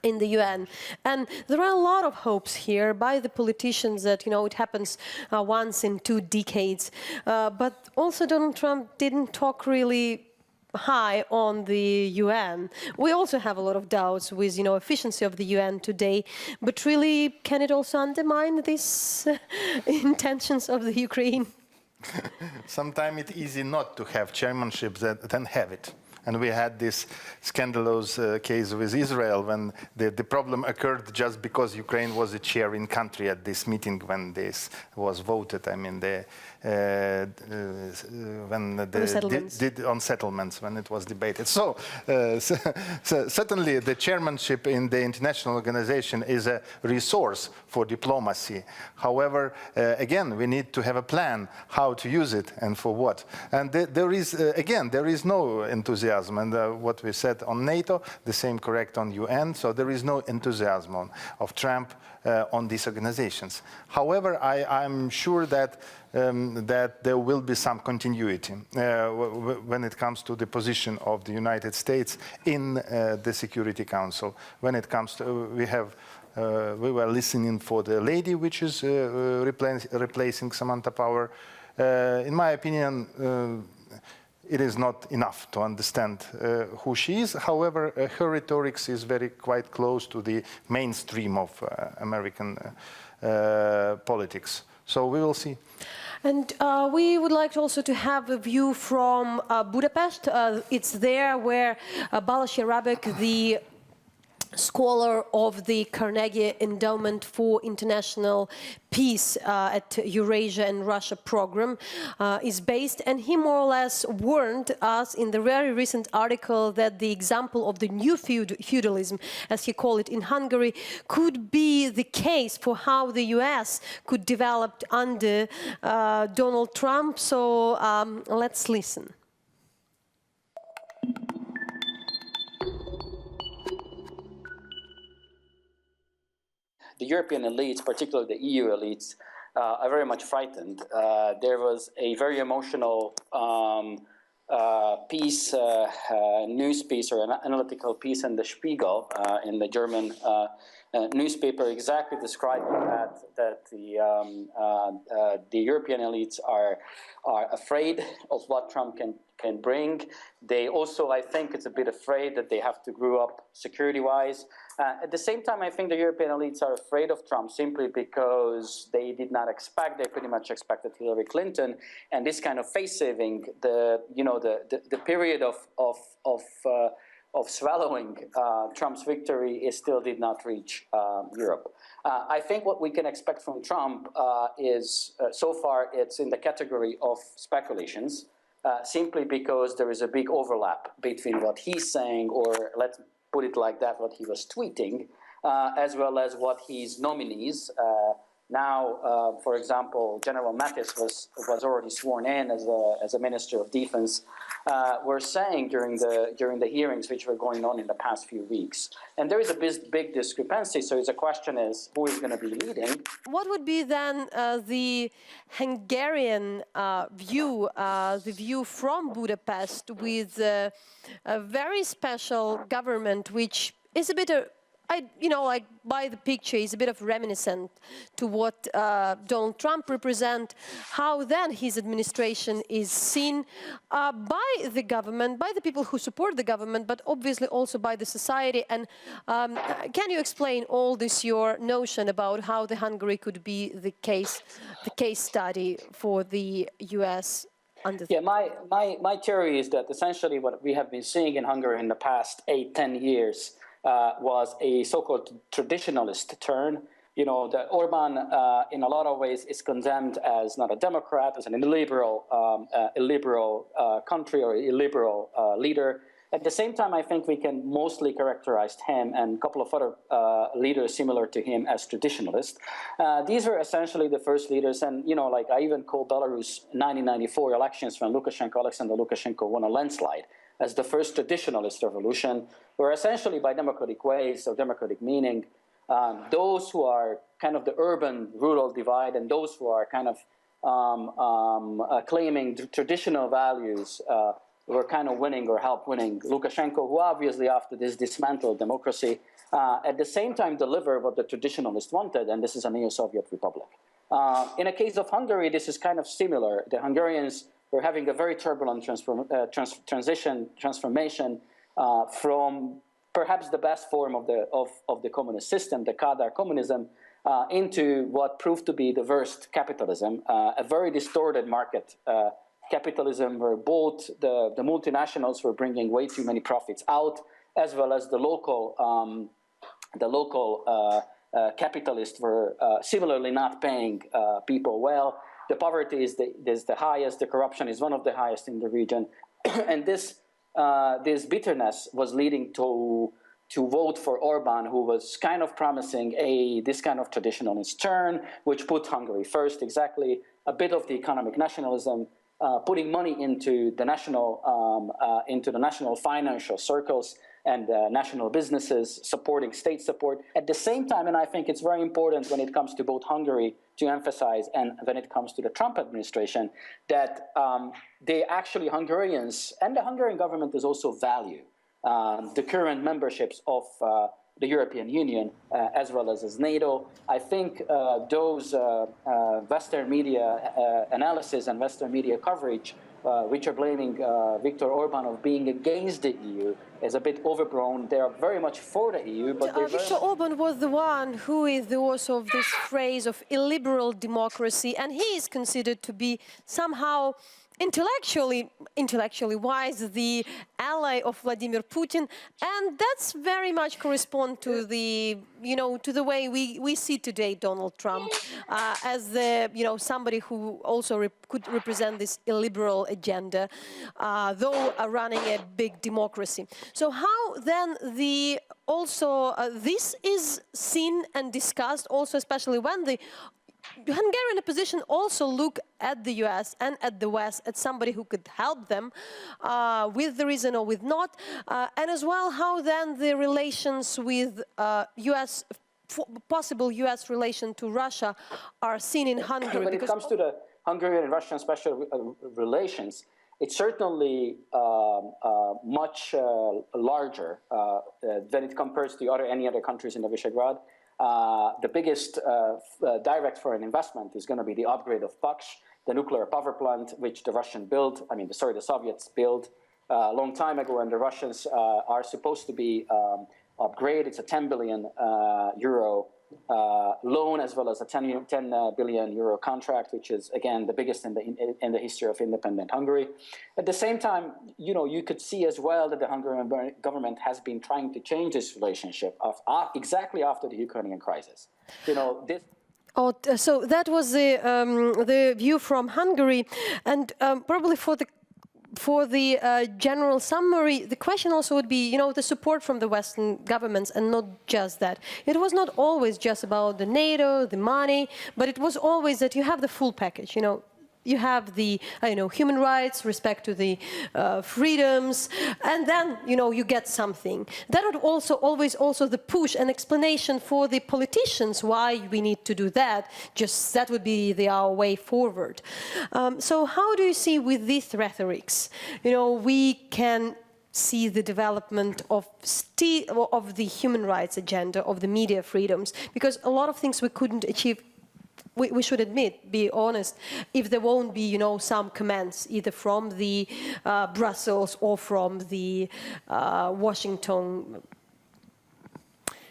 in the UN, and there are a lot of hopes here by the politicians that it happens once in 2 decades, but also Donald Trump didn't talk really high on the UN. We also have a lot of doubts with efficiency of the UN today, but really can it also undermine these intentions of the Ukraine? Sometimes it's easy not to have chairmanship than have it. And we had this scandalous case with Israel when the problem occurred just because Ukraine was a chairing country at this meeting when this was voted. I mean, on settlements when it was debated. So certainly the chairmanship in the international organization is a resource for diplomacy. However, again, we need to have a plan how to use it and for what. And there is no enthusiasm enthusiasm. And what we said on NATO, the same correct on UN. So there is no enthusiasm of Trump on these organizations. However, I'm sure that that there will be some continuity when it comes to the position of the United States in the Security Council. When it comes to, we were listening for the lady which is replacing Samantha Power. In my opinion, it is not enough to understand who she is. However, her rhetoric is very quite close to the mainstream of American politics. So we will see. And we would like also to have a view from Budapest. It's there where Balázs Jarabek, the scholar of the Carnegie Endowment for International Peace at Eurasia and Russia program is based, and he more or less warned us in the very recent article that the example of the new feudalism, as he called it, in Hungary could be the case for how the US could develop under Donald Trump. So let's listen. The European elites, particularly the EU elites, are very much frightened. There was a very emotional piece, news piece or an analytical piece in the Spiegel, in the German newspaper, exactly describing that the European elites are afraid of what Trump can bring. They also, I think, it's a bit afraid that they have to grow up security-wise. At the same time, I think the European elites are afraid of Trump simply because they did not expect, they pretty much expected Hillary Clinton, and this kind of face-saving, the period of swallowing Trump's victory still did not reach Europe. I think what we can expect from Trump is, so far, it's in the category of speculations, simply because there is a big overlap between what he's saying, or let's put it like that, what he was tweeting, as well as what his nominees, now, for example, General Mattis was already sworn in as a Minister of Defense, were saying during the hearings which were going on in the past few weeks. And there is a big discrepancy, so the question is, who is going to be leading? What would be then the Hungarian view, the view from Budapest with a very special government, which is a bit like by the picture, is a bit of reminiscent to what Donald Trump represents, how then his administration is seen by the government, by the people who support the government, but obviously also by the society. And can you explain all this, your notion about how the Hungary could be the case study for the US? Yeah, my theory is that essentially what we have been seeing in Hungary in the past 8-10 years was a so-called traditionalist turn. You know, that Orban, in a lot of ways, is condemned as not a Democrat, as an illiberal country or illiberal leader. At the same time, I think we can mostly characterize him and a couple of other leaders similar to him as traditionalists. These were essentially the first leaders, and like I even call Belarus 1994 elections when Alexander Lukashenko won a landslide as the first traditionalist revolution, where essentially by democratic ways or democratic meaning, those who are kind of the urban-rural divide and those who are kind of claiming traditional values were kind of winning or helped winning. Lukashenko, who obviously after this dismantled democracy, at the same time delivered what the traditionalists wanted, and this is a neo-Soviet republic. In a case of Hungary, this is kind of similar. The Hungarians were having a very turbulent transformation from perhaps the best form of the communist system, the Kadar communism, into what proved to be the worst capitalism, a very distorted market capitalism where both the multinationals were bringing way too many profits out, as well as the local capitalists were similarly not paying people well. The poverty is the highest, the corruption is one of the highest in the region, and this bitterness was leading to vote for Orban, who was kind of promising this kind of traditionalist turn, which put Hungary first, exactly, a bit of the economic nationalism, putting money into the national financial circles and national businesses, supporting state support. At the same time, and I think it's very important when it comes to both Hungary to emphasize, and when it comes to the Trump administration, that they actually, Hungarians, and the Hungarian government is also value the current memberships of the European Union as well as NATO. I think those Western media analysis and Western media coverage which are blaming Viktor Orban of being against the EU is a bit overblown. They are very much for the EU, but Viktor Orban was the one who is the author of this phrase of illiberal democracy, and he is considered to be somehow intellectually wise, the ally of Vladimir Putin, and that's very much correspond to the, to the way we see today Donald Trump as the, somebody who also could represent this illiberal agenda, though running a big democracy. So how then this is seen and discussed also, especially when the Hungarian opposition also look at the US and at the West, at somebody who could help them with the reason or with not, and as well how then the relations with possible US relation to Russia are seen in Hungary. When it comes to the Hungarian and Russian special relations, it's certainly much larger when it compares to any other countries in the Visegrad. The biggest direct foreign investment is going to be the upgrade of Paks, the nuclear power plant, which the the Soviets built a long time ago, and the Russians are supposed to be upgraded. It's a 10 billion euro loan, as well as a 10 billion euro contract, which is again the biggest in the history of independent Hungary. At the same time, you could see as well that the Hungarian government has been trying to change this relationship exactly after the Ukrainian crisis. This. So that was the view from Hungary, and probably for the general summary, the question also would be, the support from the Western governments, and not just that. It was not always just about the NATO, the money, but it was always that you have the full package, You have the, human rights, respect to the freedoms, and then, you get something. That would also the push and explanation for the politicians why we need to do that. That would be our way forward. So how do you see with these rhetorics? We can see the development of the human rights agenda, of the media freedoms, because a lot of things we couldn't achieve. We should admit, be honest, if there won't be, some comments either from the Brussels or from the Washington.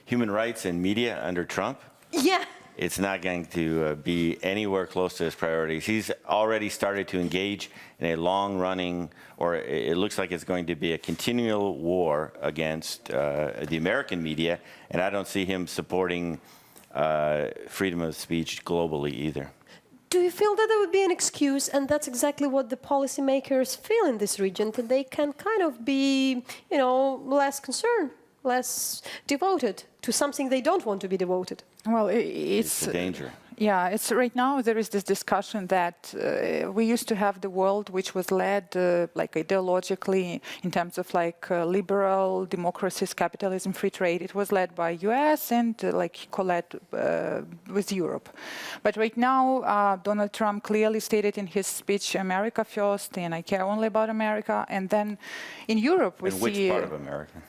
Human rights and media under Trump? Yeah. It's not going to be anywhere close to his priorities. He's already started to engage in a long-running, or it looks like it's going to be a continual war against the American media, and I don't see him supporting freedom of speech globally either. Do you feel that there would be an excuse, and that's exactly what the policymakers feel in this region, that they can kind of be, less concerned, less devoted to something they don't want to be devoted? Well, It's a danger. Yeah, it's right now there is this discussion that we used to have the world which was led ideologically in terms of liberal democracies, capitalism, free trade. It was led by US and co-led with Europe. But right now, Donald Trump clearly stated in his speech, America first, and I care only about America. And then in Europe we see... Which part of America?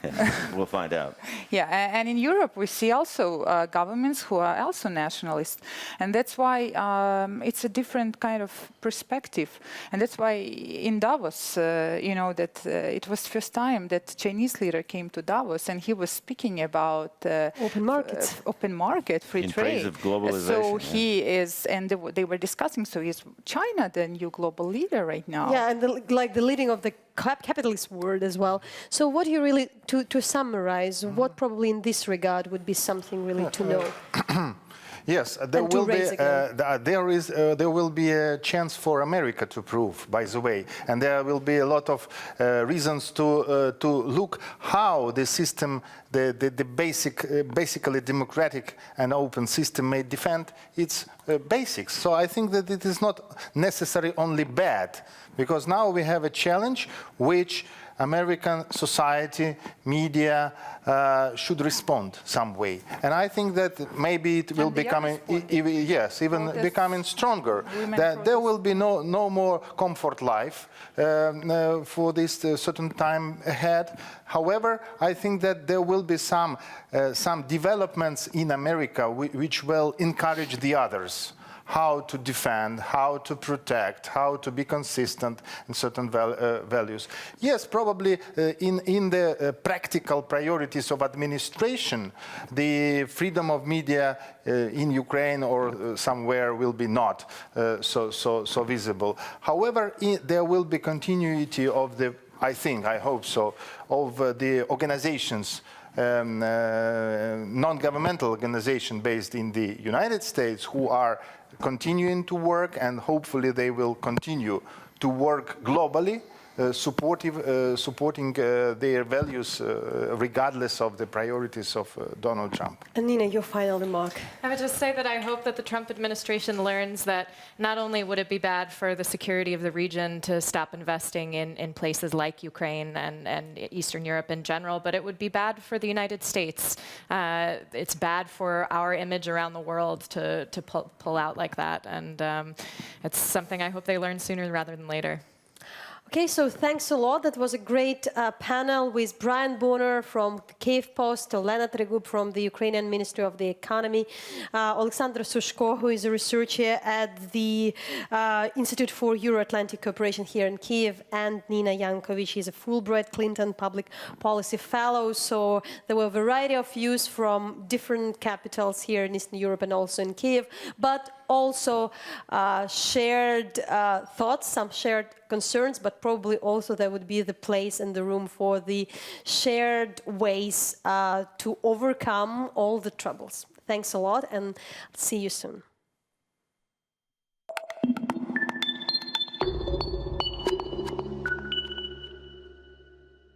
We'll find out. Yeah, and in Europe we see also governments who are also nationalist. And that's why it's a different kind of perspective. And that's why in Davos, that it was the first time that Chinese leader came to Davos, and he was speaking about open markets, open market, free trade. In praise of globalization. So he is, and they were discussing. So is China the new global leader right now? Yeah, and the leading of the capitalist world as well. So what do you really, to summarize, what probably in this regard would be something really to know? Yes, there and to will be raise again. there will be a chance for America to prove, by the way, and there will be a lot of reasons to look how the system, the basically democratic and open system may defend its basics. So I think that it is not necessarily only bad, because now we have a challenge which American society, media should respond some way. And I think that maybe it will become, even becoming stronger. That there will be no more comfort life for this certain time ahead. However, I think that there will be some developments in America which will encourage the others. How to defend, how to protect, how to be consistent in certain values. Yes, probably in the practical priorities of administration, the freedom of media in Ukraine or somewhere will be not so visible. However, there will be continuity of the, I hope so, of the organizations, non-governmental organization based in the United States who are continuing to work, and hopefully they will continue to work globally, supporting their values regardless of the priorities of Donald Trump. And Nina, your final remark. I would just say that I hope that the Trump administration learns that not only would it be bad for the security of the region to stop investing in places like Ukraine and Eastern Europe in general, but it would be bad for the United States. It's bad for our image around the world to pull out like that. And it's something I hope they learn sooner rather than later. Okay, so thanks a lot. That was a great panel with Brian Bonner from the Kyiv Post, Olena Tregub from the Ukrainian Ministry of the Economy, Alexander Sushko, who is a researcher at the Institute for Euro-Atlantic Cooperation here in Kyiv, and Nina Yankovic is a Fulbright Clinton Public Policy Fellow. So there were a variety of views from different capitals here in Eastern Europe and also in Kyiv, but also shared thoughts, some shared concerns, but probably also there would be the place and the room for the shared ways to overcome all the troubles. Thanks a lot, and see you soon.